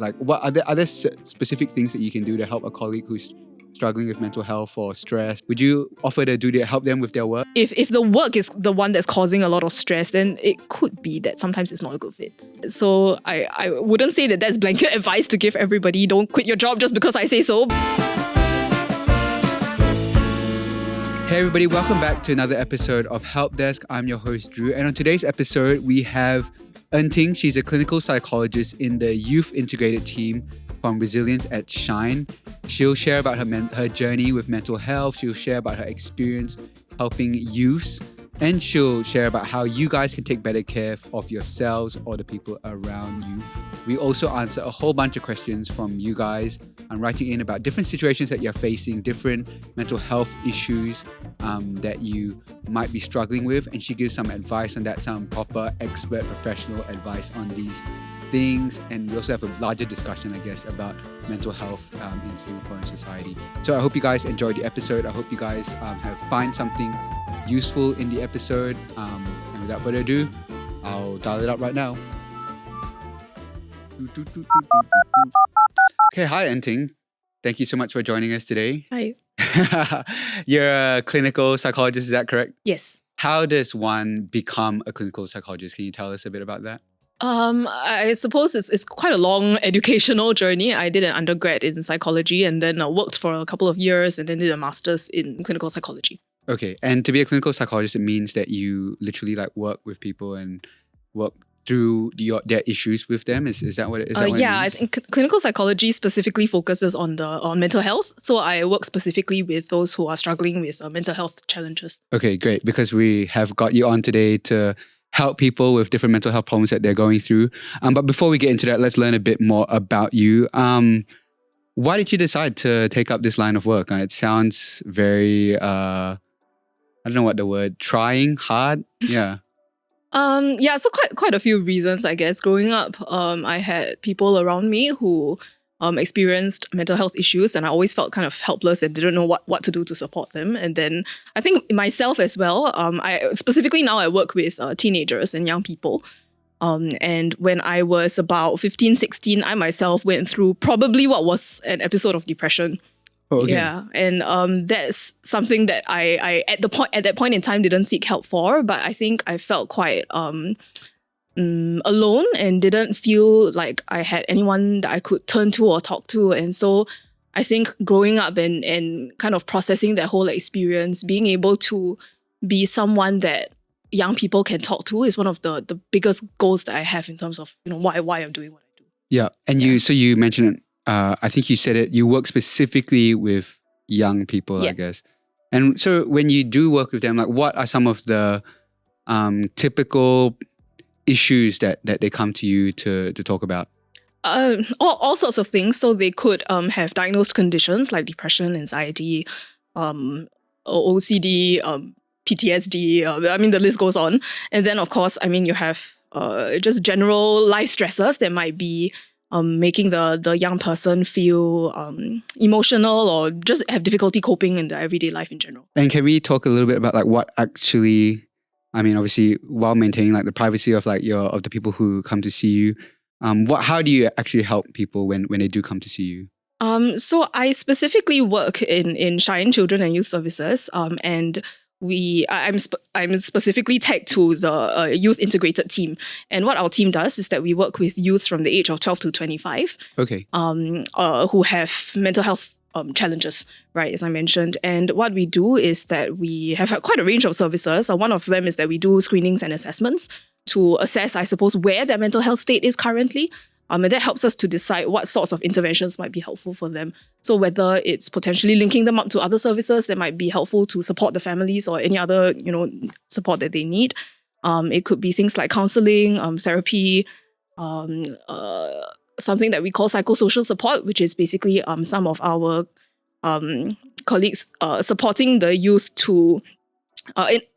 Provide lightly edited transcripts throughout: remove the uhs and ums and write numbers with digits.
Like, what are there specific things that you can do to help a colleague who's struggling with mental health or stress? Would you offer to help them with their work? If the work is the one that's causing a lot of stress, then it could be that sometimes it's not a good fit. So I wouldn't say that that's blanket advice to give everybody. Don't quit your job just because I say so. Hey everybody, welcome back to another episode of Help Desk. I'm your host Drew, and on today's episode we have En-Ting. She's a clinical psychologist in the youth integrated team from Resilience at Shine. She'll share about her journey with mental health. She'll share about her experience helping youths, and she'll share about how you guys can take better care of yourselves or the people around you. We also answer a whole bunch of questions from you guys and writing in about different situations that you're facing, different mental health issues that you might be struggling with. And she gives some advice on that, some proper expert professional advice on these things. And we also have a larger discussion, I guess, about mental health in Singaporean society. So I hope you guys enjoyed the episode. I hope you guys find something useful in the episode. And without further ado, I'll dial it up right now. Okay, hi En-Ting. Thank you so much for joining us today. Hi. You're a clinical psychologist, is that correct? Yes. How does one become a clinical psychologist? Can you tell us a bit about that? I suppose it's quite a long educational journey. I did an undergrad in psychology and then worked for a couple of years and then did a master's in clinical psychology. Okay, and to be a clinical psychologist, it means that you literally work with people and work through their issues with them. Is that what it is? I think clinical psychology specifically focuses on mental health. So I work specifically with those who are struggling with mental health challenges. Okay, great. Because we have got you on today to help people with different mental health problems that they're going through. But before we get into that, let's learn a bit more about you. Why did you decide to take up this line of work? It sounds very, I don't know what the word, trying, hard? Yeah. So quite a few reasons, I guess. Growing up, I had people around me who experienced mental health issues, and I always felt kind of helpless and didn't know what to do to support them. And then I think myself as well, I work with teenagers and young people. And when I was about 15, 16, I myself went through probably what was an episode of depression. Oh, okay. Yeah, and that's something that I at that point in time didn't seek help for, but I think I felt quite alone and didn't feel like I had anyone that I could turn to or talk to. And so I think growing up and kind of processing that whole experience, being able to be someone that young people can talk to is one of the biggest goals that I have in terms of why I'm doing what I do. Yeah, and you mentioned it. I think you said it, you work specifically with young people, I guess. And so when you do work with them, what are some of the typical issues that they come to you to talk about? All sorts of things. So they could have diagnosed conditions like depression, anxiety, OCD, PTSD. The list goes on. And then, of course, you have just general life stressors that might be making the young person feel emotional or just have difficulty coping in their everyday life in general. And can we talk a little bit about what actually, obviously while maintaining the privacy of of the people who come to see you, how do you actually help people when they do come to see you? So I specifically work in Shine Children and Youth Services, and I'm specifically tagged to the youth integrated team. And what our team does is that we work with youths from the age of 12 to 25. Okay. Who have mental health challenges, right, as I mentioned. And what we do is that we have quite a range of services. One of them is that we do screenings and assessments to assess, I suppose, where their mental health state is currently. And that helps us to decide what sorts of interventions might be helpful for them. So whether it's potentially linking them up to other services that might be helpful to support the families or any other, support that they need. It could be things like counseling, therapy, something that we call psychosocial support, which is basically some of our colleagues supporting the youth to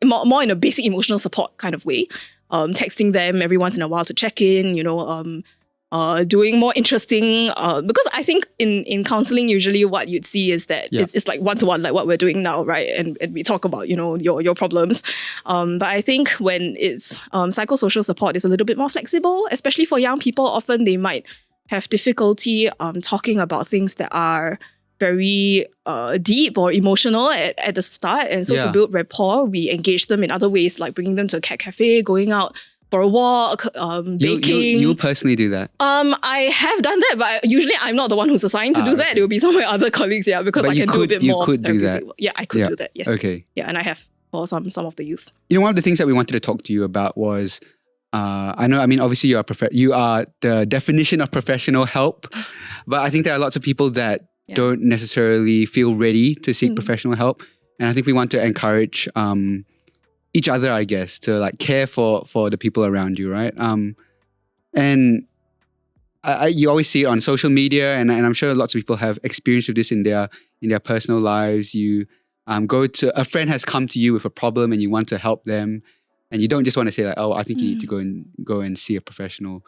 more in a basic emotional support kind of way. Texting them every once in a while to check in, doing more interesting, because I think in counseling, usually what you'd see is that it's like one-to-one, like what we're doing now, right? And we talk about, your problems. But I think when it's psychosocial support is a little bit more flexible, especially for young people. Often they might have difficulty talking about things that are very deep or emotional at the start. And so to build rapport, we engage them in other ways, like bringing them to a cat cafe, going out for a walk, baking. You personally do that? I have done that, but usually I'm not the one who's assigned to do that. It will be some of my other colleagues, because I can do a bit more. You could do that? Yeah, I could do that, yes. Okay. Yeah, and I have for some of the youth. One of the things that we wanted to talk to you about was, obviously you are the definition of professional help, but I think there are lots of people that don't necessarily feel ready to seek professional help. And I think we want to encourage each other, I guess, to like care for the people around you, right? And you always see it on social media, and I'm sure lots of people have experience with this in their personal lives. You go to a friend has come to you with a problem, and you want to help them, and you don't just want to say like, "Oh, I think you need to go and see a professional."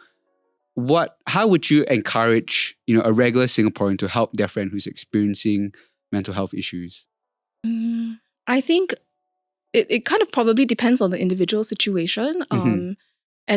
How would you encourage a regular Singaporean to help their friend who's experiencing mental health issues? I think it kind of probably depends on the individual situation and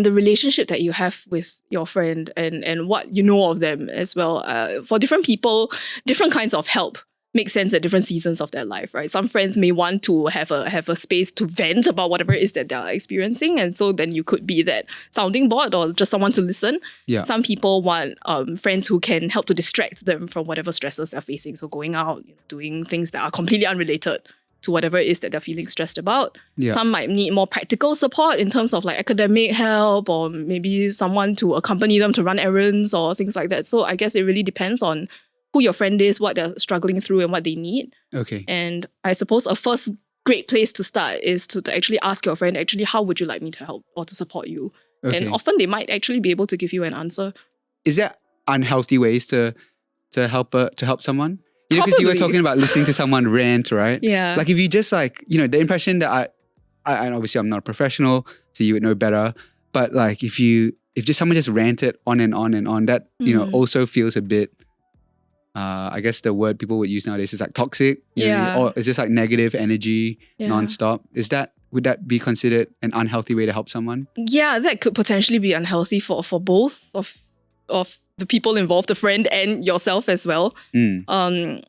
the relationship that you have with your friend and what you know of them as well. For different people, different kinds of help make sense at different seasons of their life, right? Some friends may want to have a space to vent about whatever it is that they're experiencing, and so then you could be that sounding board or just someone to listen. Yeah. Some people want friends who can help to distract them from whatever stresses they're facing, so going out, doing things that are completely unrelated to whatever it is that they're feeling stressed about. Yeah. Some might need more practical support in terms of like academic help, or maybe someone to accompany them to run errands or things like that. So I guess it really depends on who your friend is, what they're struggling through, and what they need. Okay. And I suppose a first great place to start is to actually ask your friend, actually, how would you like me to help or to support you? Okay. And often they might actually be able to give you an answer. Is there unhealthy ways to help someone? Because you were talking about listening to someone rant, right? Yeah. Like if you just like, the impression that I obviously I'm not a professional, so you would know better. But like if just someone just ranted on and on and on, that, also feels a bit, I guess the word people would use nowadays is like toxic. Or it's just like negative energy nonstop. Would that be considered an unhealthy way to help someone? Yeah, that could potentially be unhealthy for both of the people involved, the friend and yourself as well. Because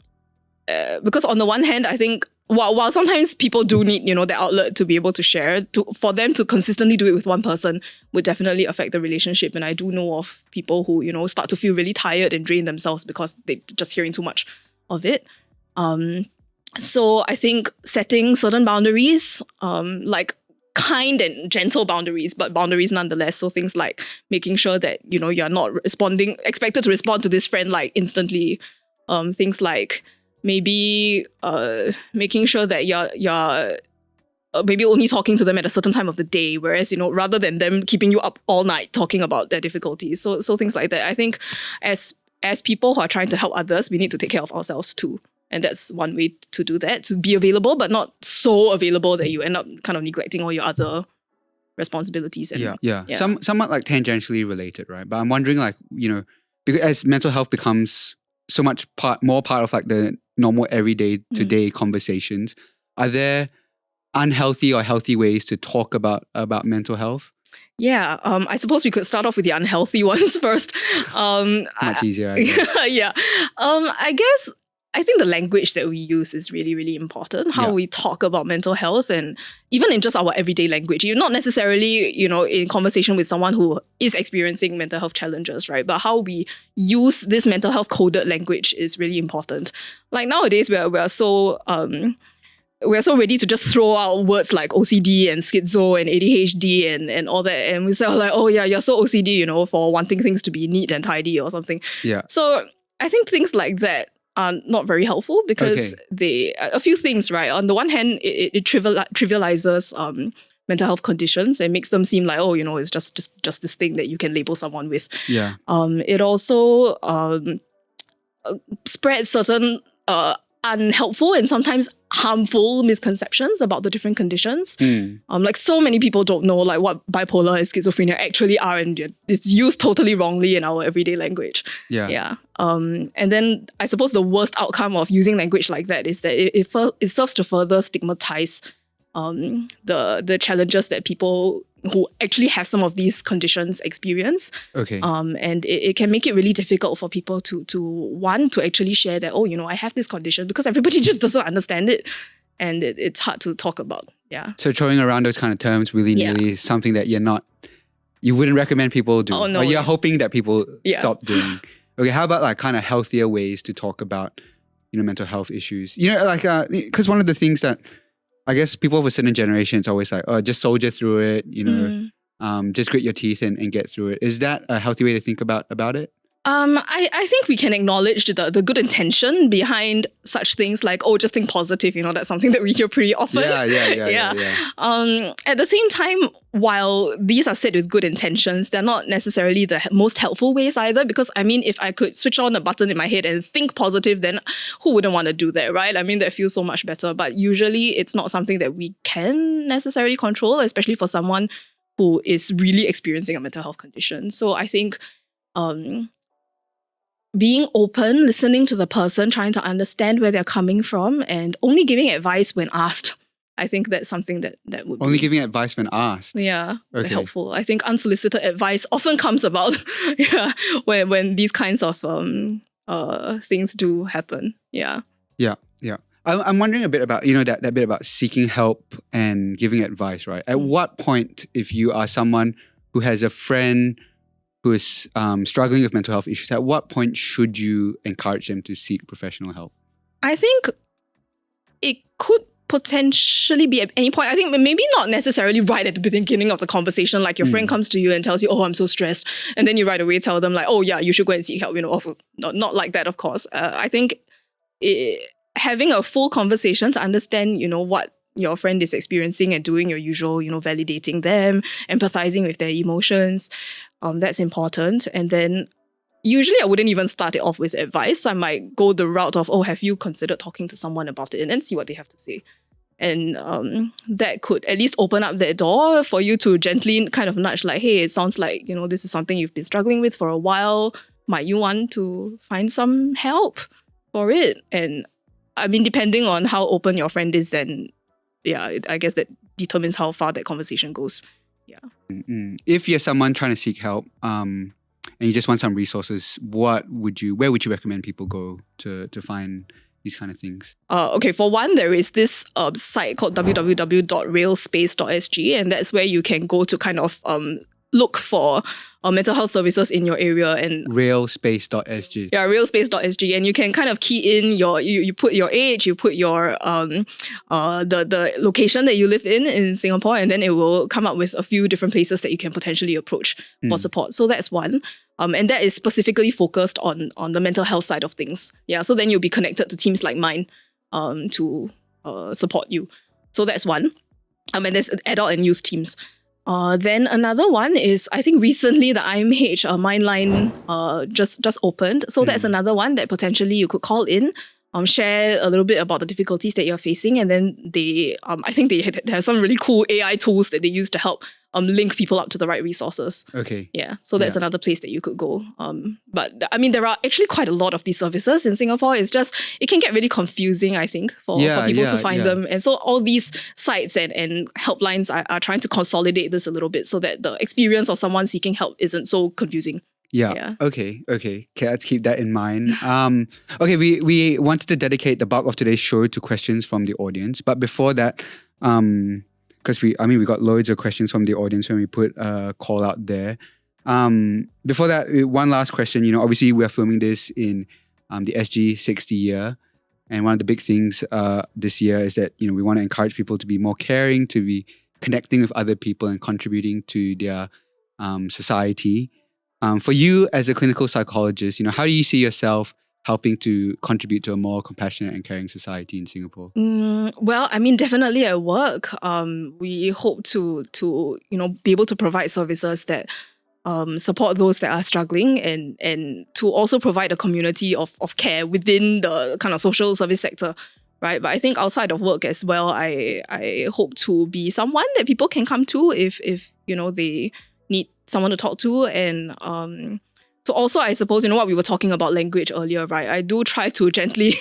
on the one hand, I think while sometimes people do need, the outlet to be able to share, for them to consistently do it with one person would definitely affect the relationship. And I do know of people who, start to feel really tired and drain themselves because they're just hearing too much of it. So I think setting certain boundaries, like kind and gentle boundaries, but boundaries nonetheless. So things like making sure that, you're not expected to respond to this friend like instantly. Things like maybe making sure that you're maybe only talking to them at a certain time of the day, whereas, rather than them keeping you up all night talking about their difficulties. So things like that. I think as people who are trying to help others, we need to take care of ourselves too. And that's one way to do that, to be available, but not so available that you end up kind of neglecting all your other responsibilities. And, somewhat like tangentially related, right? But I'm wondering like, because as mental health becomes so much more part of like the normal everyday today conversations, are there unhealthy or healthy ways to talk about mental health? Yeah, I suppose we could start off with the unhealthy ones first. Much easier, I guess. Yeah. I think the language that we use is really, really important. How we talk about mental health, and even in just our everyday language. You're not necessarily, in conversation with someone who is experiencing mental health challenges, right? But how we use this mental health coded language is really important. Like nowadays, we're so ready to just throw out words like OCD and schizo and ADHD and all that. And we say like, oh yeah, you're so OCD, for wanting things to be neat and tidy or something. Yeah. So I think things like that are not very helpful because a few things, right? On the one hand, it trivializes mental health conditions and makes them seem like, oh, it's just this thing that you can label someone with. Yeah. It also spreads certain unhelpful and sometimes harmful misconceptions about the different conditions. Like so many people don't know like what bipolar and schizophrenia actually are, and it's used totally wrongly in our everyday language. Yeah. And then I suppose the worst outcome of using language like that is that it serves to further stigmatize the challenges that people who actually have some of these conditions experience. Okay. And it can make it really difficult for people to want to actually share that, oh, I have this condition, because everybody just doesn't understand it. And it's hard to talk about. Yeah. So throwing around those kind of terms willy-nilly is something that you wouldn't recommend people do. Oh, no. Or you're hoping that people Yeah. stop doing. Okay, how about like kind of healthier ways to talk about, mental health issues? Because one of the things that I guess people of a certain generation, it's always like, oh, just soldier through it, just grit your teeth and get through it. Is that a healthy way to think about it? I think we can acknowledge the good intention behind such things like, oh, just think positive. That's something that we hear pretty often. Yeah. At the same time, while these are said with good intentions, they're not necessarily the most helpful ways either. Because if I could switch on a button in my head and think positive, then who wouldn't want to do that, right? That feels so much better. But usually it's not something that we can necessarily control, especially for someone who is really experiencing a mental health condition. So I think being open, listening to the person, trying to understand where they're coming from, and only giving advice when asked. I think that's something that would only be, giving advice when asked. Yeah, Okay. helpful. I think unsolicited advice often comes about when these kinds of things do happen. Yeah. I'm wondering a bit about, that bit about seeking help and giving advice, right? At what point, if you are someone who has a friend who is struggling with mental health issues, at what point should you encourage them to seek professional help? I think it could potentially be at any point. I think maybe not necessarily right at the beginning of the conversation, like your friend comes to you and tells you, oh, I'm so stressed. And then you right away tell them like, oh yeah, you should go and seek help, not like that, of course. I think having a full conversation to understand, what your friend is experiencing and doing your usual, validating them, empathizing with their emotions, that's important. And then usually I wouldn't even start it off with advice. I might go the route of, oh, have you considered talking to someone about it, and then see what they have to say. And that could at least open up that door for you to gently kind of nudge like, hey, it sounds like, this is something you've been struggling with for a while. Might you want to find some help for it? And depending on how open your friend is, then yeah, I guess that determines how far that conversation goes. Yeah. If you're someone trying to seek help and you just want some resources, where would you recommend people go to find these kind of things? Okay, for one, there is this site called www.railspace.sg, and that's where you can go to kind of look for mental health services in your area. And railspace.sg. Yeah, railspace.sg, and you can kind of key in you put your age, you put your the location that you live in Singapore, and then it will come up with a few different places that you can potentially approach for support. So that's one. And that is specifically focused on the mental health side of things. Yeah, so then you'll be connected to teams like mine to support you. So that's one. And there's adult and youth teams. Then another one is, I think recently the IMH Mindline just opened. So that's another one that potentially you could call in, share a little bit about the difficulties that you're facing. And then they, I think they have some really cool AI tools that they use to help link people up to the right resources. Okay. Yeah. So that's another place that you could go. But there are actually quite a lot of these services in Singapore. It's just, it can get really confusing, I think, for people to find them. And so all these sites and helplines are trying to consolidate this a little bit so that the experience of someone seeking help isn't so confusing. Yeah. Okay. Let's keep that in mind. Okay, we wanted to dedicate the bulk of today's show to questions from the audience. But before that, because we got loads of questions from the audience when we put a call out there. Before that, one last question. Obviously we're filming this in the SG 60 year. And one of the big things this year is that, we want to encourage people to be more caring, to be connecting with other people and contributing to their society. For you as a clinical psychologist, how do you see yourself helping to contribute to a more compassionate and caring society in Singapore? Well, definitely at work, we hope to be able to provide services that support those that are struggling and to also provide a community of care within the kind of social service sector. Right. But I think outside of work as well, I hope to be someone that people can come to if they need someone to talk to. And so also, I suppose, what we were talking about language earlier, right? I do try to gently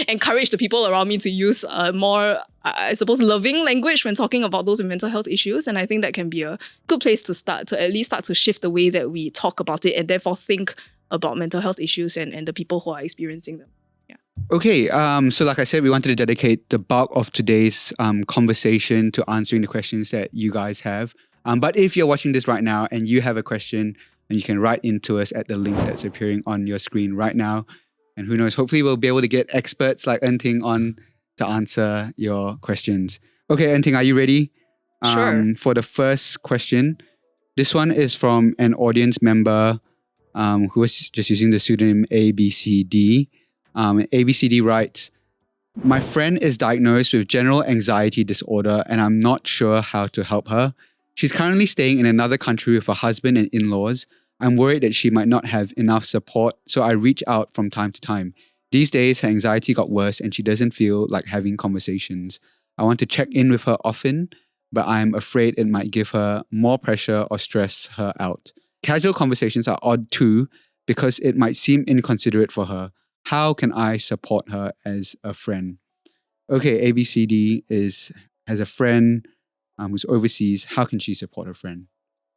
encourage the people around me to use more I suppose, loving language when talking about those mental health issues. And I think that can be a good place to start, to at least start to shift the way that we talk about it and therefore think about mental health issues and the people who are experiencing them. Yeah. Okay, so like I said, we wanted to dedicate the bulk of today's conversation to answering the questions that you guys have. But if you're watching this right now and you have a question, and you can write into us at the link that's appearing on your screen right now. And who knows, hopefully we'll be able to get experts like En-Ting on to answer your questions. Okay, En-Ting, are you ready? Sure. For the first question, this one is from an audience member who was just using the pseudonym ABCD. ABCD writes, my friend is diagnosed with general anxiety disorder and I'm not sure how to help her. She's currently staying in another country with her husband and in-laws. I'm worried that she might not have enough support, so I reach out from time to time. These days, her anxiety got worse and she doesn't feel like having conversations. I want to check in with her often, but I'm afraid it might give her more pressure or stress her out. Casual conversations are odd too, because it might seem inconsiderate for her. How can I support her as a friend? Okay, ABCD has a friend who's overseas. How can she support her friend?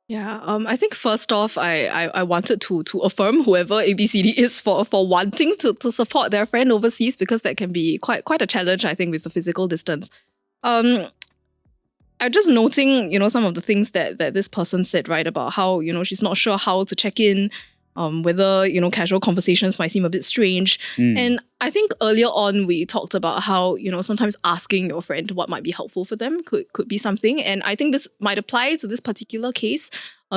Yeah, I think first off, I wanted to affirm whoever ABCD is for wanting to support their friend overseas, because that can be quite a challenge, I think, with the physical distance. I'm just noting, some of the things that this person said, right, about how, she's not sure how to check in, whether, casual conversations might seem a bit strange. And I think earlier on we talked about how, sometimes asking your friend what might be helpful for them could be something. And I think this might apply to this particular case,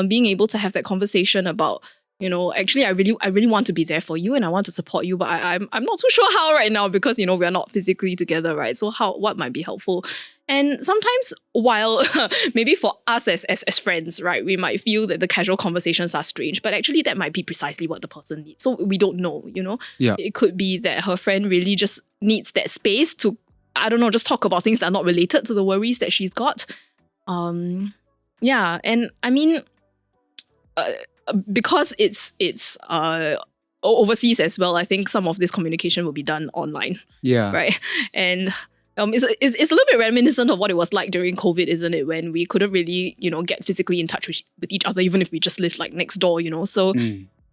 being able to have that conversation about, actually I really want to be there for you and I want to support you, but I'm not too sure how right now because, we're not physically together, right? So what might be helpful? And sometimes while maybe for us as friends, right, we might feel that the casual conversations are strange, but actually that might be precisely what the person needs. So we don't know, Yeah. It could be that her friend really just needs that space to, I don't know, just talk about things that are not related to the worries that she's got. Yeah, and I mean, because it's overseas as well, I think some of this communication will be done online. Yeah. Right. And it's a little bit reminiscent of what it was like during COVID, isn't it? When we couldn't really, get physically in touch with each other, even if we just lived like next door, So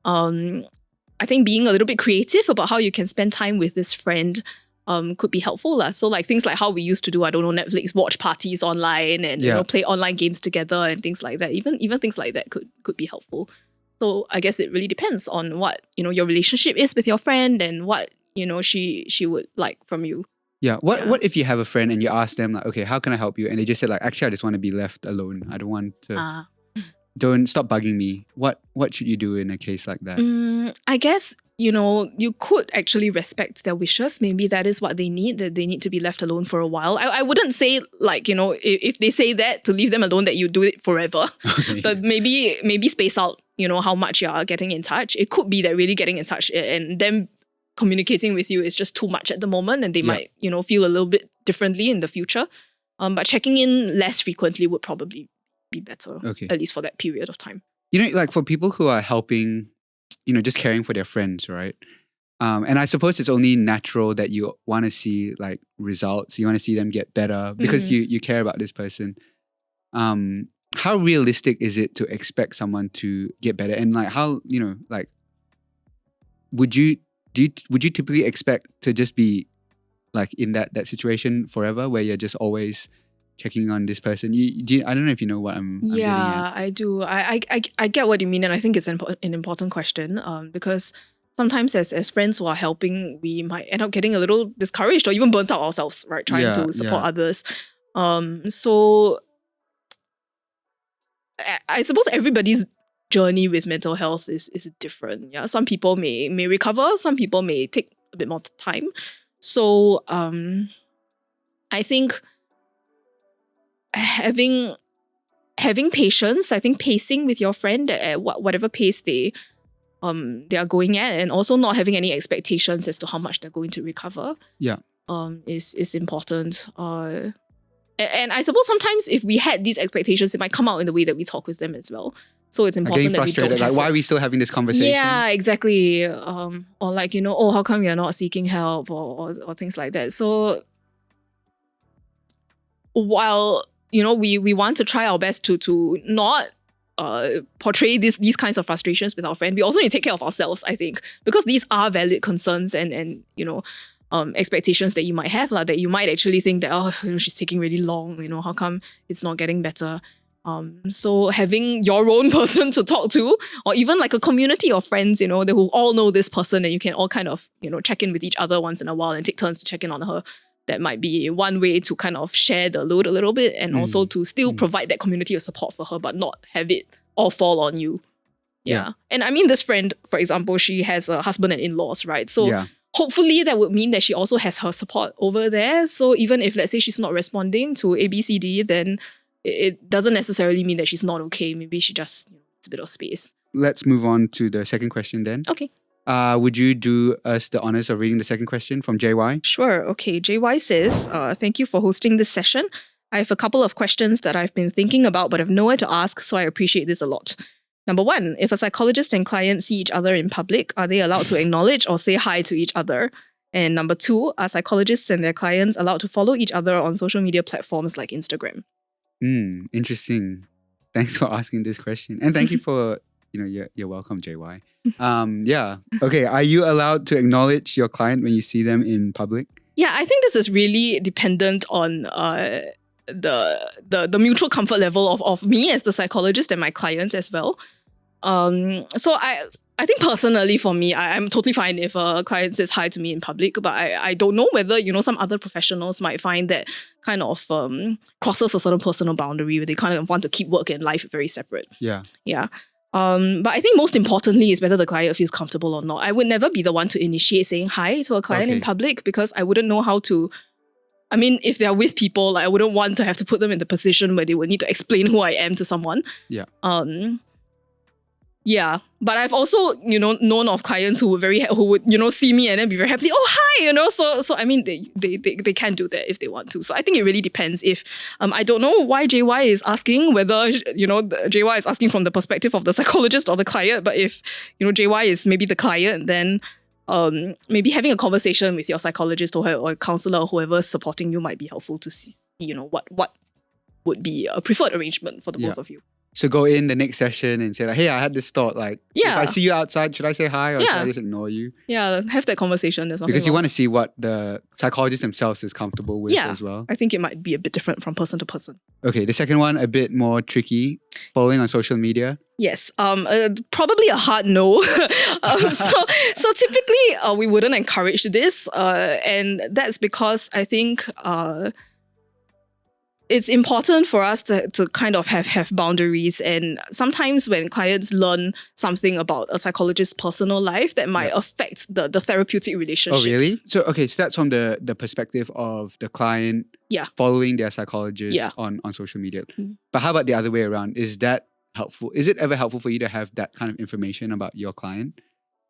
I think being a little bit creative about how you can spend time with this friend could be helpful. So like things like how we used to do, I don't know, Netflix watch parties online and play online games together and things like that. Even things like that could be helpful. So I guess it really depends on what, your relationship is with your friend and what, she would like from you. Yeah. What if you have a friend and you ask them like, okay, how can I help you? And they just said like, actually, I just want to be left alone. I don't want to. Don't stop bugging me. What should you do in a case like that? I guess, you could actually respect their wishes. Maybe that is what they need, that they need to be left alone for a while. I wouldn't say like, if they say that, to leave them alone, that you do it forever. Okay. But maybe space out, how much you are getting in touch. It could be that really getting in touch and them communicating with you is just too much at the moment and they might, feel a little bit differently in the future. But checking in less frequently would probably be better, at least for that period of time. Like for people who are helping, just caring for their friends, right? And I suppose it's only natural that you want to see like results. You want to see them get better because you care about this person. How realistic is it to expect someone to get better? And like how, like would you typically expect to just be like in that situation forever where you're just always checking on this person? I don't know if you know what I'm getting at. I do. I get what you mean, and I think it's an important question because sometimes as friends who are helping, we might end up getting a little discouraged or even burnt out ourselves, right? Trying to support others. So I suppose everybody's journey with mental health is different. Yeah, some people may recover, some people may take a bit more time. So I think having patience, I think pacing with your friend at whatever pace they are going at, and also not having any expectations as to how much they're going to recover. Yeah. Is important. And I suppose sometimes if we had these expectations, it might come out in the way that we talk with them as well. So it's important getting frustrated, that we don't like why are we still having this conversation? Yeah, exactly. Or like, how come you're not seeking help or things like that. So while, we want to try our best to not portray these kinds of frustrations with our friend, we also need to take care of ourselves, I think, because these are valid concerns and expectations that you might have, that you might actually think that, she's taking really long, how come it's not getting better? So having your own person to talk to, or even like a community of friends, they who all know this person, and you can all kind of, check in with each other once in a while and take turns to check in on her. That might be one way to kind of share the load a little bit, and also to still provide that community of support for her, but not have it all fall on you. Yeah. And I mean, this friend, for example, she has a husband and in-laws, right? So hopefully that would mean that she also has her support over there. So even if, let's say, she's not responding to ABCD, then it doesn't necessarily mean that she's not okay. Maybe she just needs a bit of space. Let's move on to the second question then. Okay. Would you do us the honors of reading the second question from JY? Sure. Okay. JY says, thank you for hosting this session. I have a couple of questions that I've been thinking about but have nowhere to ask, so I appreciate this a lot. Number one, if a psychologist and client see each other in public, are they allowed to acknowledge or say hi to each other? And number two, are psychologists and their clients allowed to follow each other on social media platforms like Instagram? Interesting. Thanks for asking this question. And thank you for, you're welcome, JY. Okay. Are you allowed to acknowledge your client when you see them in public? Yeah, I think this is really dependent on the mutual comfort level of me as the psychologist and my clients as well. So I think personally for me, I'm totally fine if a client says hi to me in public, but I don't know whether, some other professionals might find that kind of crosses a certain personal boundary where they kind of want to keep work and life very separate. Yeah. But I think most importantly is whether the client feels comfortable or not. I would never be the one to initiate saying hi to a client in public because I wouldn't know how to. I mean, if they're with people, I wouldn't want to have to put them in the position where they would need to explain who I am to someone. Yeah. Yeah, but I've also, known of clients who would, see me and then be very happy. Oh, hi, So I mean, they can do that if they want to. So I think it really depends. If I don't know why JY is asking whether JY is asking from the perspective of the psychologist or the client. But if JY is maybe the client, then maybe having a conversation with your psychologist or counselor or whoever is supporting you might be helpful to see what would be a preferred arrangement for the both of you. So go in the next session and say, hey, I had this thought, if I see you outside, should I say hi or should I just ignore you? Yeah, have that conversation. Because you want to see what the psychologist themselves is comfortable with as well. I think it might be a bit different from person to person. Okay, the second one, a bit more tricky, following on social media. Yes, probably a hard no. So typically, we wouldn't encourage this. And that's because I think it's important for us to kind of have boundaries. And sometimes when clients learn something about a psychologist's personal life, that might affect the therapeutic relationship. Oh, really? So that's from the perspective of the client following their psychologist on social media. But how about the other way around? Is that helpful? Is it ever helpful for you to have that kind of information about your client?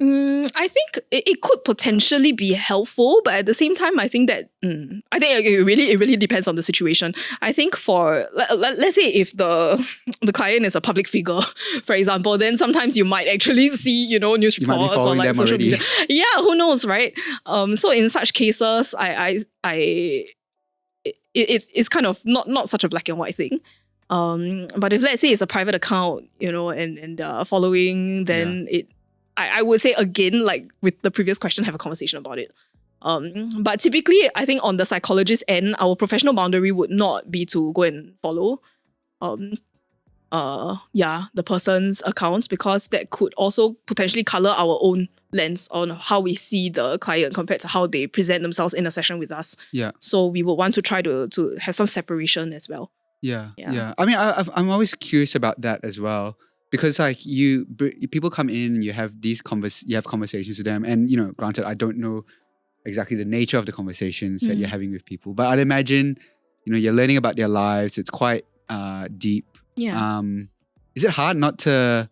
I think it could potentially be helpful, but at the same time, I think that I think it really depends on the situation. I think for let's say if the client is a public figure, for example, then sometimes you might actually see news reports or like social media. Yeah, who knows, right? So in such cases, it's kind of not such a black and white thing. But if let's say it's a private account, and following, then I would say again, like with the previous question, have a conversation about it. But typically, I think on the psychologist end, our professional boundary would not be to go and follow the person's accounts, because that could also potentially color our own lens on how we see the client compared to how they present themselves in a session with us. Yeah. So we would want to try to have some separation as well. Yeah. I mean, I'm always curious about that as well. Because people come in, you have conversations with them, and granted, I don't know exactly the nature of the conversations that you're having with people, but I'd imagine, you're learning about their lives. It's quite deep. Yeah. Is it hard not to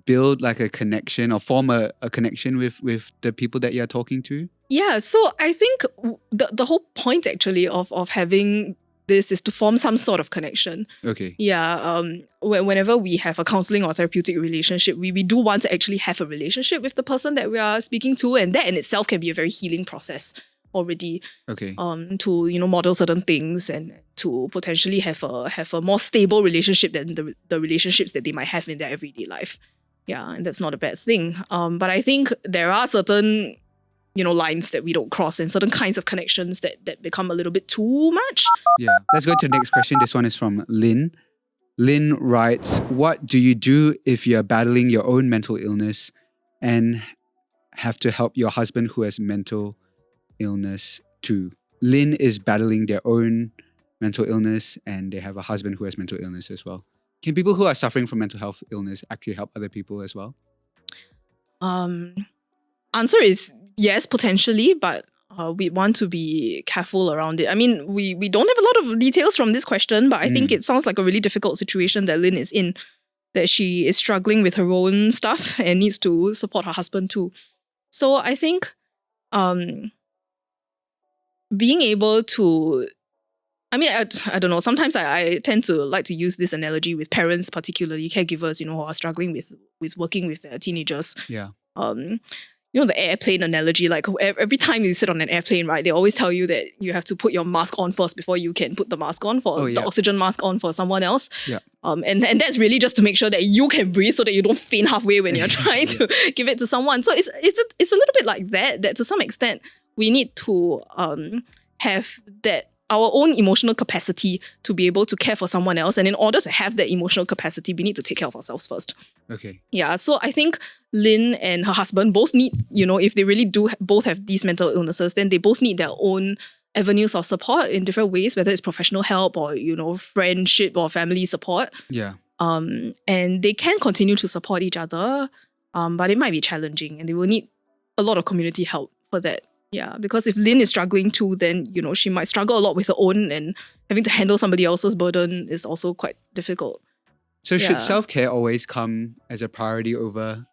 build like a connection or form a connection with the people that you're talking to? Yeah. So I think the whole point actually of having this is to form some sort of connection. Okay. Yeah. Whenever we have a counseling or therapeutic relationship, we do want to actually have a relationship with the person that we are speaking to, and that in itself can be a very healing process. already. Okay. To model certain things and to potentially have a more stable relationship than the relationships that they might have in their everyday life. Yeah, and that's not a bad thing. But I think there are certain lines that we don't cross and certain kinds of connections that become a little bit too much. Yeah. Let's go to the next question. This one is from Lynn. Lynn writes, what do you do if you're battling your own mental illness and have to help your husband who has mental illness too? Lynn is battling their own mental illness and they have a husband who has mental illness as well. Can people who are suffering from mental health illness actually help other people as well? Answer is yes, potentially, but we want to be careful around it. I mean, we don't have a lot of details from this question, but I think it sounds like a really difficult situation that Lynn is in, that she is struggling with her own stuff and needs to support her husband too. So I think being able to, I don't know, sometimes I tend to like to use this analogy with parents, particularly caregivers, who are struggling with working with their teenagers. Yeah. The airplane analogy, like every time you sit on an airplane, right, they always tell you that you have to put your mask on first before you can put the mask on the oxygen mask on for someone else. Yeah. And that's really just to make sure that you can breathe so that you don't faint halfway when you're trying to give it to someone. So it's a little bit like that to some extent we need to have that our own emotional capacity to be able to care for someone else. And in order to have that emotional capacity, we need to take care of ourselves first. Okay. Yeah, so I think Lynn and her husband both need, if they really do both have these mental illnesses, then they both need their own avenues of support in different ways, whether it's professional help or, friendship or family support. Yeah. And they can continue to support each other, but it might be challenging and they will need a lot of community help for that. Yeah, because if Lynn is struggling too, then, she might struggle a lot with her own, and having to handle somebody else's burden is also quite difficult. So should self-care always come as a priority over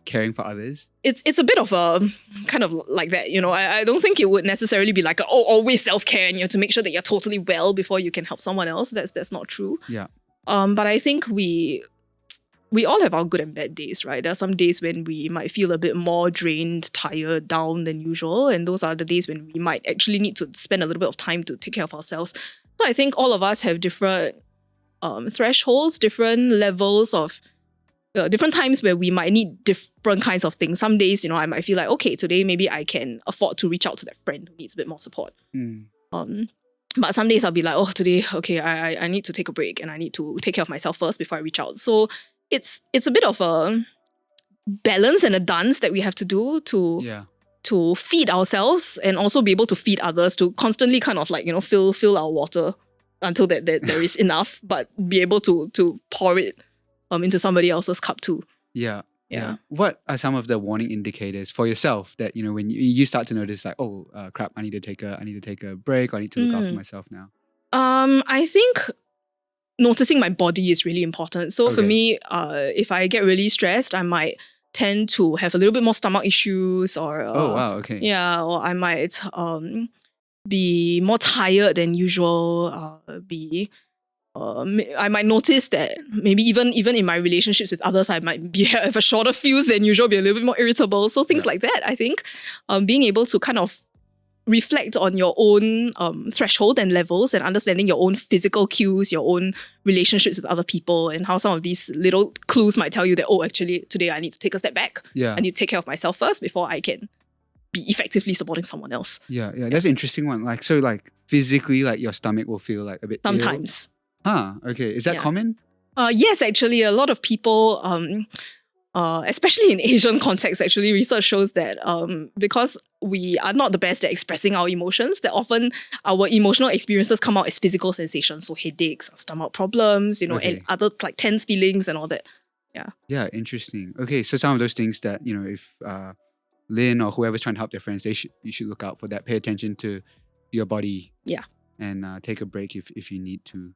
caring for others? It's a bit of a kind of like that, I don't think it would necessarily be like, always self-care and you have to make sure that you're totally well before you can help someone else. That's not true. Yeah. But I think we all have our good and bad days, right? There are some days when we might feel a bit more drained, tired, down than usual. And those are the days when we might actually need to spend a little bit of time to take care of ourselves. So I think all of us have different thresholds, different levels of, different times where we might need different kinds of things. Some days, I might feel like, okay, today maybe I can afford to reach out to that friend who needs a bit more support. But some days I'll be like, today, okay, I need to take a break and I need to take care of myself first before I reach out. So it's a bit of a balance and a dance that we have to do to feed ourselves and also be able to feed others, to constantly kind of like, fill our water until that there is enough, but be able to pour it into somebody else's cup too. Yeah. What are some of the warning indicators for yourself that, when you start to notice like, crap, I need to take a break, or I need to look after myself now? I think noticing my body is really important. So for me, if I get really stressed, I might tend to have a little bit more stomach issues, or yeah, or I might be more tired than usual. I might notice that maybe even in my relationships with others, I might have a shorter fuse than usual, be a little bit more irritable. So things like that, I think, being able to kind of reflect on your own threshold and levels and understanding your own physical cues, your own relationships with other people, and how some of these little clues might tell you that, actually, today I need to take a step back. Yeah. I need to take care of myself first before I can be effectively supporting someone else. Yeah. That's an interesting one. Like, so like physically, like your stomach will feel like a bit sometimes. Ill. Okay. Is that common? Yes, actually, a lot of people, especially in Asian context, actually, research shows that because we are not the best at expressing our emotions, that often our emotional experiences come out as physical sensations. So headaches, stomach problems, and other like tense feelings and all that. Yeah. Yeah, interesting. Okay, so some of those things that, if Lynn or whoever's trying to help their friends, you should look out for that. Pay attention to your body. Yeah. And take a break if you need to.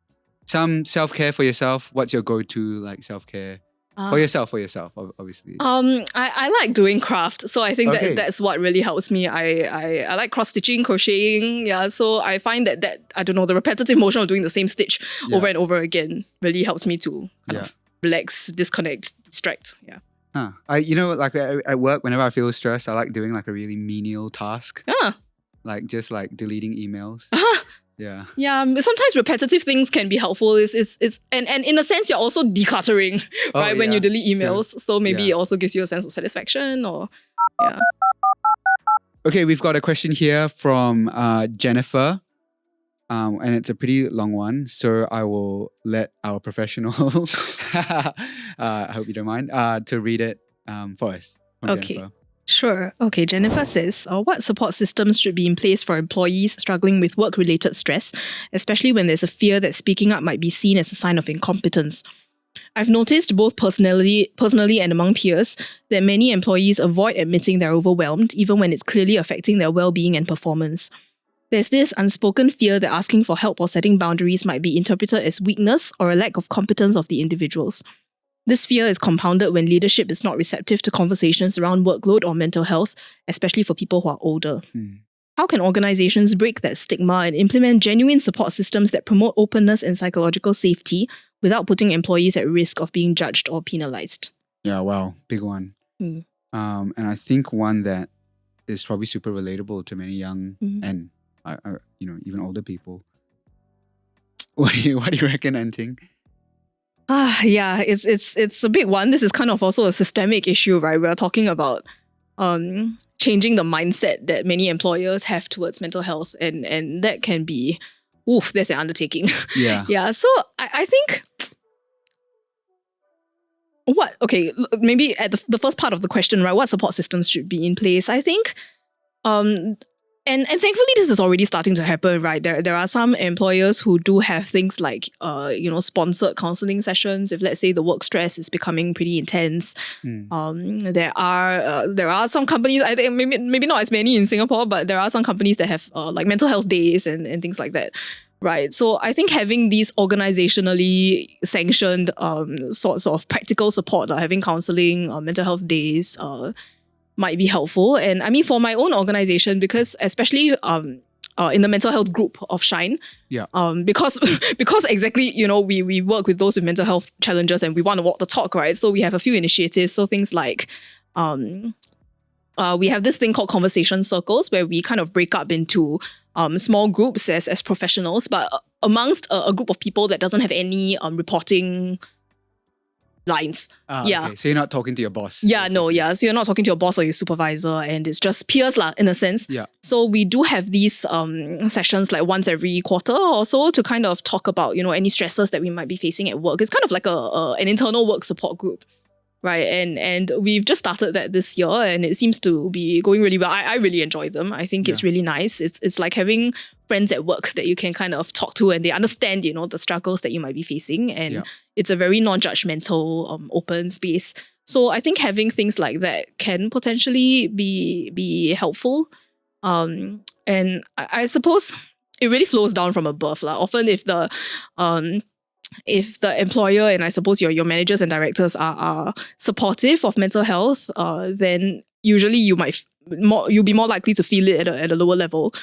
Some self-care for yourself. What's your go-to like self-care? For yourself, obviously. I like doing craft, so I think that's what really helps me. I like cross-stitching, crocheting, so I find that I don't know, the repetitive motion of doing the same stitch over and over again really helps me to kind of relax, disconnect, distract, like at work, whenever I feel stressed, I like doing like a really menial task. like just like deleting emails. Yeah. Yeah, sometimes repetitive things can be helpful. And in a sense, you're also decluttering, right? When you delete emails. True. So maybe it also gives you a sense of satisfaction or yeah. Okay, we've got a question here from Jennifer. And it's a pretty long one, so I will let our professional, I hope you don't mind, to read it for us. Okay. Jennifer. Sure. Okay, Jennifer says, what support systems should be in place for employees struggling with work-related stress, especially when there's a fear that speaking up might be seen as a sign of incompetence? I've noticed both personally and among peers that many employees avoid admitting they're overwhelmed, even when it's clearly affecting their well-being and performance. There's this unspoken fear that asking for help or setting boundaries might be interpreted as weakness or a lack of competence of the individuals. This fear is compounded when leadership is not receptive to conversations around workload or mental health, especially for people who are older. How can organizations break that stigma and implement genuine support systems that promote openness and psychological safety without putting employees at risk of being judged or penalized? Yeah, wow, big one. And I think one that is probably super relatable to many young and even older people. What do you reckon, En-Ting? Yeah, it's a big one. This is kind of also a systemic issue, right? We're talking about changing the mindset that many employers have towards mental health, and that can be, that's an undertaking. Yeah. Yeah. So I think maybe at the first part of the question, right? What support systems should be in place? I think, and thankfully this is already starting to happen, right? There are some employers who do have things like sponsored counseling sessions if, let's say, the work stress is becoming pretty intense. There are some companies, I think maybe not as many in Singapore, but there are some companies that have like mental health days and things like that. Right. So I think having these organizationally sanctioned sorts of practical support, like having counseling, mental health days, might be helpful. And I mean, for my own organization, because especially in the mental health group of Shine, because exactly, we work with those with mental health challenges and we want to walk the talk, right? So we have a few initiatives. So things like we have this thing called conversation circles where we kind of break up into small groups as professionals, but amongst a group of people that doesn't have any reporting lines. Okay. So you're not talking to your boss. Yeah, basically. No, yeah. So you're not talking to your boss or your supervisor, and it's just peers lah, in a sense. Yeah. So we do have these sessions like once every quarter or so to kind of talk about, any stresses that we might be facing at work. It's kind of like an internal work support group. Right. And we've just started that this year and it seems to be going really well. I really enjoy them. I think it's really nice. It's like having friends at work that you can kind of talk to and they understand, the struggles that you might be facing. And it's a very non-judgmental, open space. So I think having things like that can potentially be helpful. And I suppose it really flows down from above. Often if the employer and I suppose your managers and directors are supportive of mental health, then usually you'll be more likely to feel it at a lower level.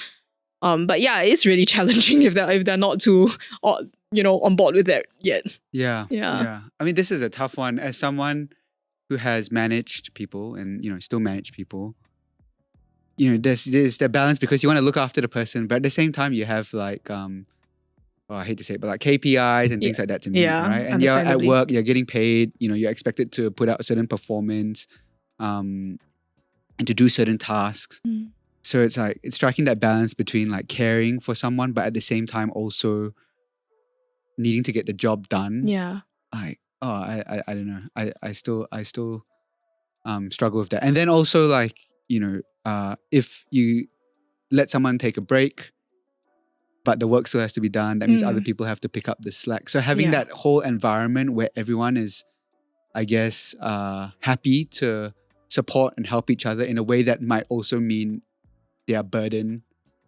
But yeah, it's really challenging if they're not too on board with that yet. Yeah. I mean, this is a tough one. As someone who has managed people and still manage people, there's the balance because you want to look after the person, but at the same time you have like I hate to say it, but like KPIs and things like that to meet, right? And you're at work, you're getting paid, you're expected to put out a certain performance and to do certain tasks. So it's like, it's striking that balance between like caring for someone, but at the same time also needing to get the job done. Yeah. Like, I don't know. I still struggle with that. And then also like, if you let someone take a break, but the work still has to be done. That means other people have to pick up the slack. So having that whole environment where everyone is, I guess, happy to support and help each other in a way that might also mean their burden,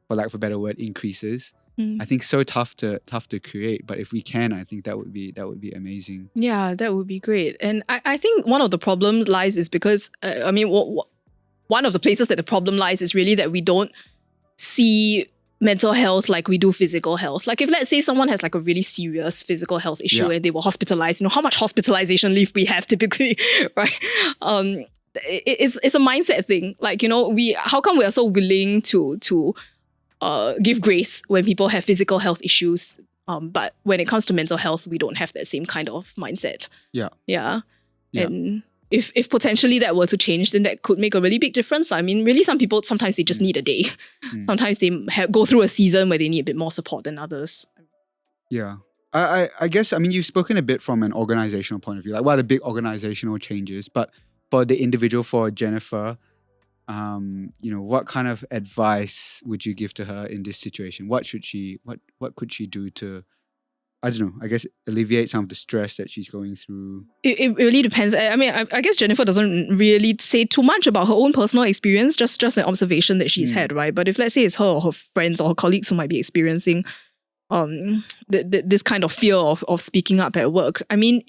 for lack of a better word, increases. I think so tough to create. But if we can, I think that would be amazing. Yeah, that would be great. And I think one of the problems lies is because one of the places that the problem lies is really that we don't see mental health like we do physical health. Like if let's say someone has like a really serious physical health issue and they were hospitalized, how much hospitalization leave we have typically, right? It's a mindset thing. Like, how come we are so willing to give grace when people have physical health issues. But when it comes to mental health, we don't have that same kind of mindset. Yeah. And if potentially that were to change, then that could make a really big difference. I mean, really, some people, sometimes they just need a day. Sometimes they go through a season where they need a bit more support than others. Yeah. I guess, I mean, you've spoken a bit from an organizational point of view, like what are the big organizational changes, but for the individual, for Jennifer, what kind of advice would you give to her in this situation? What could she do to, I don't know, I guess alleviate some of the stress that she's going through? It really depends. I mean, I guess Jennifer doesn't really say too much about her own personal experience, just an observation that she's had, right? But if let's say it's her or her friends or her colleagues who might be experiencing this kind of fear of speaking up at work, I mean,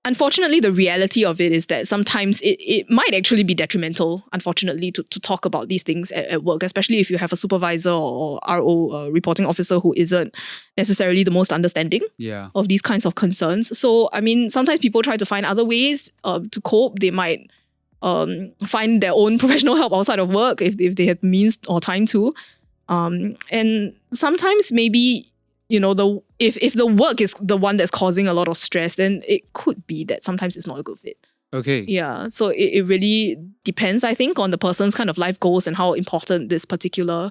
unfortunately, the reality of it is that sometimes it might actually be detrimental, unfortunately, to talk about these things at work, especially if you have a supervisor or RO reporting officer who isn't necessarily the most understanding of these kinds of concerns. So, I mean, sometimes people try to find other ways to cope. They might find their own professional help outside of work if they have means or time to. And sometimes maybe, if the work is the one that's causing a lot of stress, then it could be that sometimes it's not a good fit. Okay. Yeah. So it really depends, I think, on the person's kind of life goals and how important this particular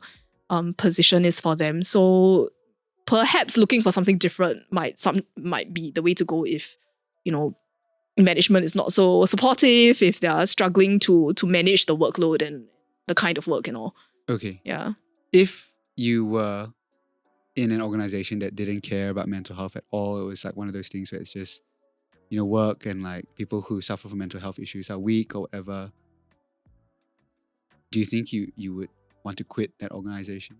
position is for them. So perhaps looking for something different might be the way to go if, management is not so supportive, if they are struggling to manage the workload and the kind of work and all. Okay. Yeah. If you were in an organization that didn't care about mental health at all, it was like one of those things where it's just, work and like people who suffer from mental health issues are weak or whatever, do you think you would want to quit that organization?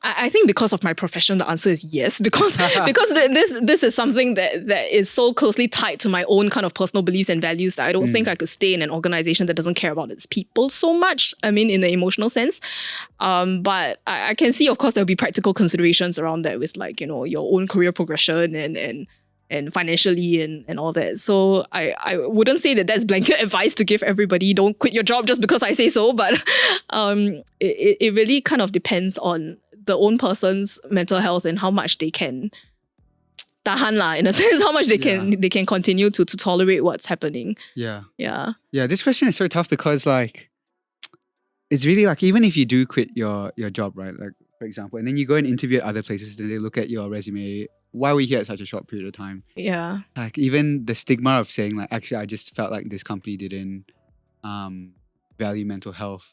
I think because of my profession, the answer is yes, because this is something that is so closely tied to my own kind of personal beliefs and values that I don't think I could stay in an organization that doesn't care about its people so much. I mean, in the emotional sense. But I can see, of course, there'll be practical considerations around that with like, your own career progression and financially and all that. So I wouldn't say that that's blanket advice to give everybody. Don't quit your job just because I say so. But it really kind of depends on the own person's mental health and how much they can tahan lah, in a sense, how much they can continue to tolerate what's happening. Yeah. This question is so tough because like it's really like even if you do quit your job, right? Like for example, and then you go and interview at other places, then they look at your resume. Why were you here at such a short period of time? Yeah. Like even the stigma of saying like, actually, I just felt like this company didn't value mental health.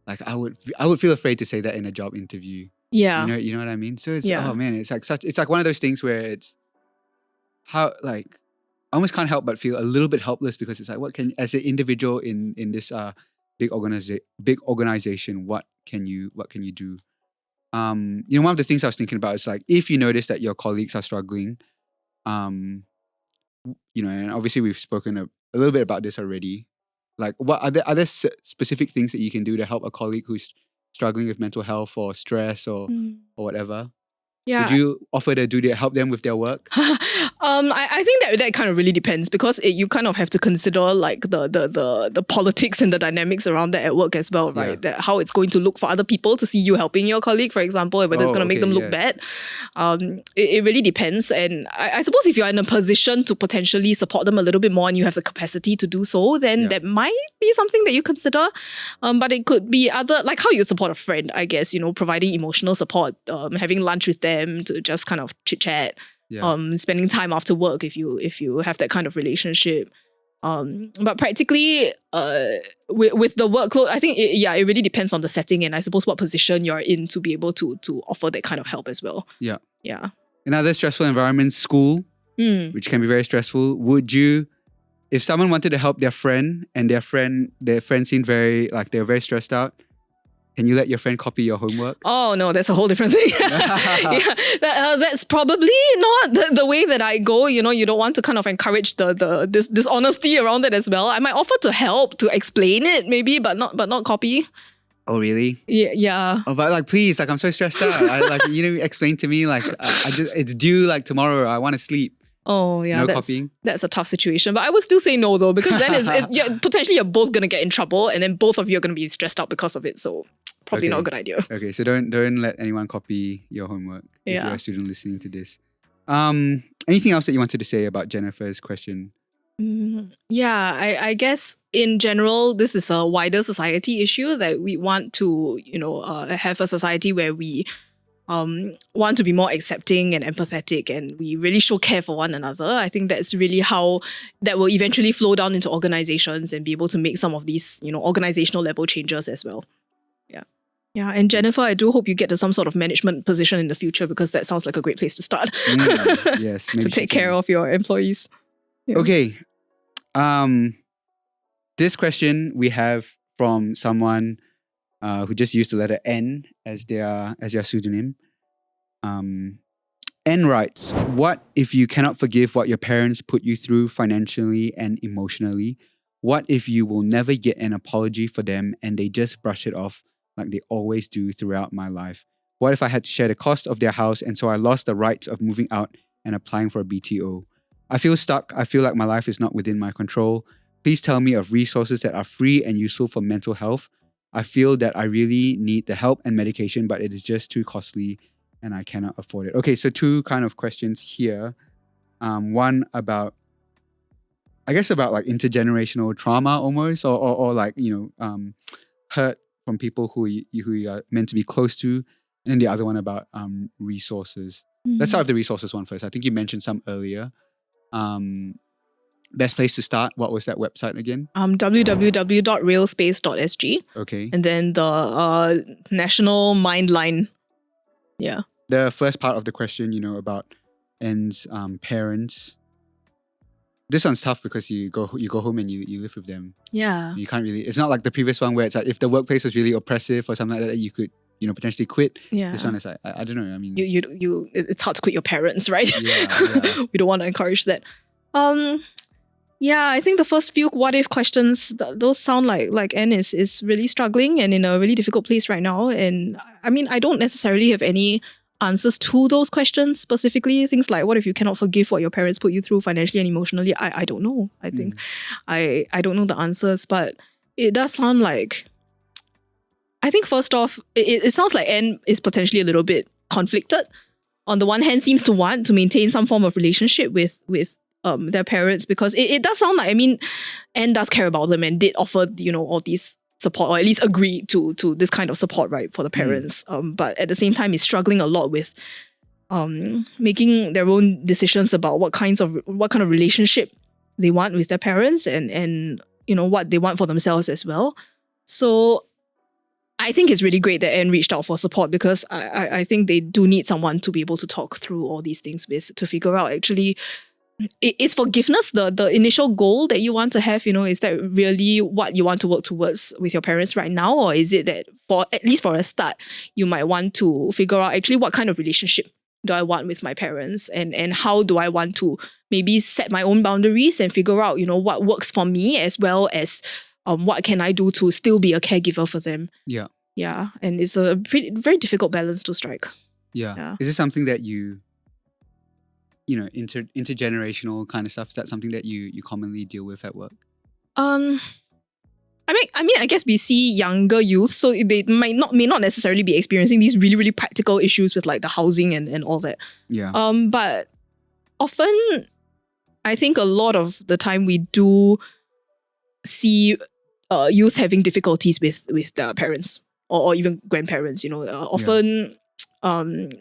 Like I would feel afraid to say that in a job interview. Yeah. You know what I mean? So it's oh man, it's like one of those things where it's how like I almost can't help but feel a little bit helpless because it's like what can as an individual in this big organization, what can you do? One of the things I was thinking about is like if you notice that your colleagues are struggling, and obviously we've spoken a little bit about this already. Like, what are there specific things that you can do to help a colleague who's struggling with mental health or stress or whatever? Yeah. Would you offer to help them with their work? I think that kind of really depends because you kind of have to consider like the politics and the dynamics around that at work as well, right? Yeah. That how it's going to look for other people to see you helping your colleague, for example, and whether it's going to make them look bad. It really depends. And I suppose if you're in a position to potentially support them a little bit more and you have the capacity to do so, then that might be something that you consider. But it could be other, like how you support a friend, I guess, providing emotional support, having lunch with them to just kind of chit chat, spending time after work if you have that kind of relationship. But practically, with the workload, I think it really depends on the setting and I suppose what position you're in to be able to offer that kind of help as well. Yeah. In other stressful environments, school, which can be very stressful, would you, if someone wanted to help their friend and their friend seemed very like they're very stressed out, can you let your friend copy your homework? Oh, no, that's a whole different thing. That's probably not the way that I go. You don't want to kind of encourage this dishonesty around it as well. I might offer to help, to explain it maybe, but not copy. Oh, really? Yeah. Oh, but like, please, like I'm so stressed out. Explain to me like it's due like tomorrow. I want to sleep. Oh, yeah. No copying. That's a tough situation. But I would still say no, though, because then potentially you're both going to get in trouble and then both of you are going to be stressed out because of it. So probably not a good idea. Okay, so don't let anyone copy your homework if you're a student listening to this. Anything else that you wanted to say about Jennifer's question? I guess in general, this is a wider society issue that we want to, have a society where we want to be more accepting and empathetic, and we really show care for one another. I think that's really how that will eventually flow down into organizations and be able to make some of these, organizational level changes as well. Yeah, and Jennifer, I do hope you get to some sort of management position in the future, because that sounds like a great place to start. Yes, to take care of your employees. Yeah. Okay. This question we have from someone who just used the letter N as their pseudonym. N writes, what if you cannot forgive what your parents put you through financially and emotionally? What if you will never get an apology for them and they just brush it off like they always do throughout my life? What if I had to share the cost of their house and so I lost the rights of moving out and applying for a BTO? I feel stuck. I feel like my life is not within my control. Please tell me of resources that are free and useful for mental health. I feel that I really need the help and medication, but it is just too costly and I cannot afford it. Okay, so two kind of questions here. One about, I guess, about like intergenerational trauma almost, or like, hurt from people who you are meant to be close to. And then the other one about resources. Let's start with the resources one first. I think you mentioned some earlier. Best place to start, what was that website again? www.realspace.sg. Okay. And then the National Mind Line. Yeah. The first part of the question, about N's parents. This one's tough because you go home and you live with them. Yeah. You can't really, it's not like the previous one where it's like if the workplace was really oppressive or something like that, you could, potentially quit. Yeah. This one is like, I don't know. I mean, it's hard to quit your parents, right? Yeah. We don't want to encourage that. I think the first few what if questions, those sound like N is really struggling and in a really difficult place right now. And I mean, I don't necessarily have any answers to those questions specifically. Things like, what if you cannot forgive what your parents put you through financially and emotionally? I don't know. I think I don't know the answers, but it does sound like, I think first off, it sounds like N is potentially a little bit conflicted. On the one hand, seems to want to maintain some form of relationship with their parents, because it does sound like, I mean, N does care about them and did offer, all these support, or at least agree to this kind of support, right, for the parents. But at the same time, is struggling a lot with making their own decisions about what kind of relationship they want with their parents and what they want for themselves as well. So I think it's really great that N reached out for support, because I think they do need someone to be able to talk through all these things with, to figure out actually, is forgiveness the initial goal that you want to have? Is that really what you want to work towards with your parents right now? Or is it that at least for a start, you might want to figure out actually what kind of relationship do I want with my parents, and how do I want to maybe set my own boundaries and figure out, what works for me, as well as what can I do to still be a caregiver for them. Yeah. And it's a very difficult balance to strike. Yeah. Is this something that you intergenerational kind of stuff, is that something that you commonly deal with at work? I mean, I guess we see younger youth, so they may not necessarily be experiencing these really, really practical issues with like the housing and all that. Yeah. But often, I think a lot of the time we do see youth having difficulties with their parents or even grandparents. Often.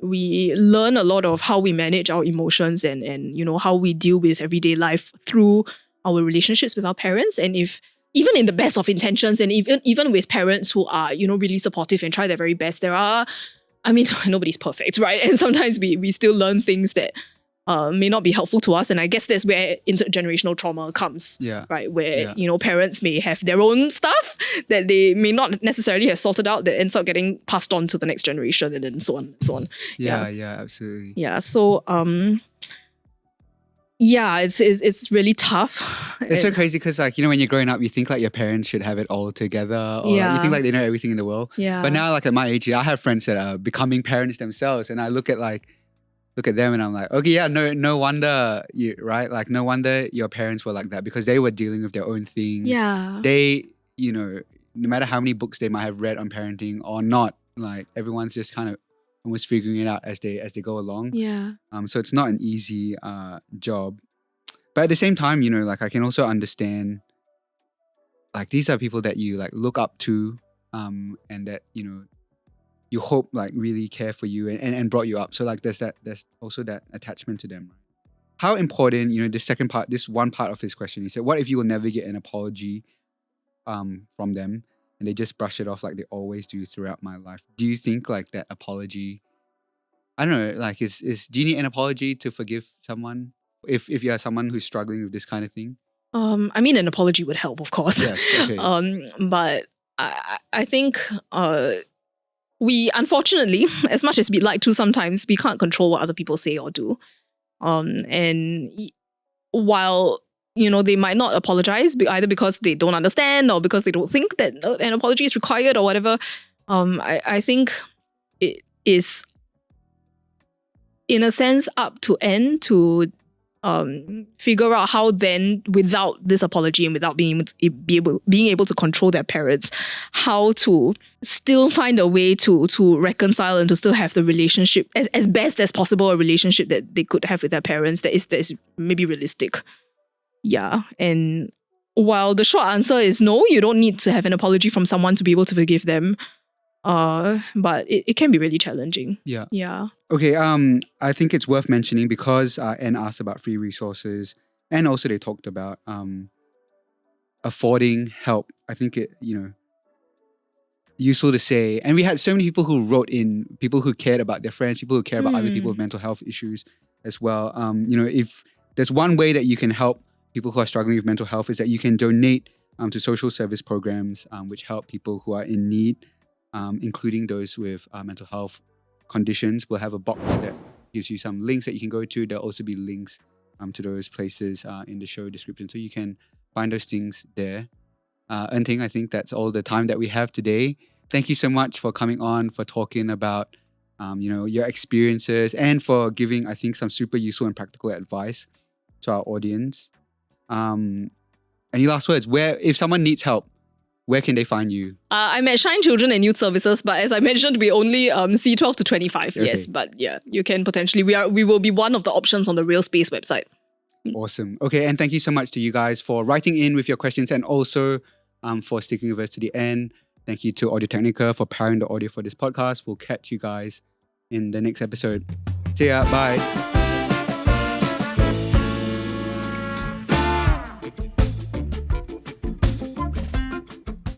We learn a lot of how we manage our emotions and how we deal with everyday life through our relationships with our parents. And if even in the best of intentions, and even with parents who are really supportive and try their very best, there are, I mean, nobody's perfect, right? And sometimes we still learn things that may not be helpful to us. And I guess that's where intergenerational trauma comes, right? Where, parents may have their own stuff that they may not necessarily have sorted out that ends up getting passed on to the next generation, and then so on and so on. Yeah, absolutely. Yeah, so, it's really tough. It's so crazy because like, when you're growing up, you think like your parents should have it all together, or you think like they know everything in the world. Yeah. But now like at my age, I have friends that are becoming parents themselves, and I look at them and I'm like, okay, yeah, no wonder right? Like no wonder your parents were like that, because they were dealing with their own things. Yeah. They, no matter how many books they might have read on parenting or not, like everyone's just kind of almost figuring it out as they go along. Yeah. So it's not an easy job. But at the same time, you know, like I can also understand, like these are people that you like look up to, and that, you know, you hope like really care for you and brought you up. So like there's also that attachment to them. How important, you know, this one part of his question, he said, what if you will never get an apology from them and they just brush it off like they always do throughout my life? Do you think like that apology, I don't know, like do you need an apology to forgive someone if you are someone who's struggling with this kind of thing? I mean, an apology would help, of course. Yes, okay. But I think we, unfortunately, as much as we'd like to sometimes, we can't control what other people say or do. And while, you know, they might not apologize either because they don't understand or because they don't think that an apology is required or whatever, I think it is, in a sense, up to En to figure out how then, without this apology and without being able to control their parents, how to still find a way to reconcile and to still have the relationship as best as possible, a relationship that they could have with their parents that is maybe realistic. Yeah. And while the short answer is no, you don't need to have an apology from someone to be able to forgive them. But it can be really challenging. Yeah. Yeah. Okay, I think it's worth mentioning because En asked about free resources and also they talked about affording help. I think it, you know, useful to say. And we had so many people who wrote in, people who cared about their friends, people who care about other people with mental health issues as well. You know, if there's one way that you can help people who are struggling with mental health is that you can donate to social service programs which help people who are in need, including those with mental health conditions. We'll have a box that gives you some links that you can go to. There'll also be links to those places in the show description, so you can find those things there. En-Ting, I think that's all the time that we have today. Thank you so much for coming on, for talking about you know, your experiences, and for giving, I think, some super useful and practical advice to our audience. Any last words? If someone needs help, where can they find you? I'm at Shine Children and Youth Services, but as I mentioned, we only see 12 to 25. Okay. Yes, but yeah, you can potentially, we will be one of the options on the Real Space website. Awesome. Okay, and thank you so much to you guys for writing in with your questions and also for sticking with us to the end. Thank you to Audio Technica for powering the audio for this podcast. We'll catch you guys in the next episode. See ya. Bye.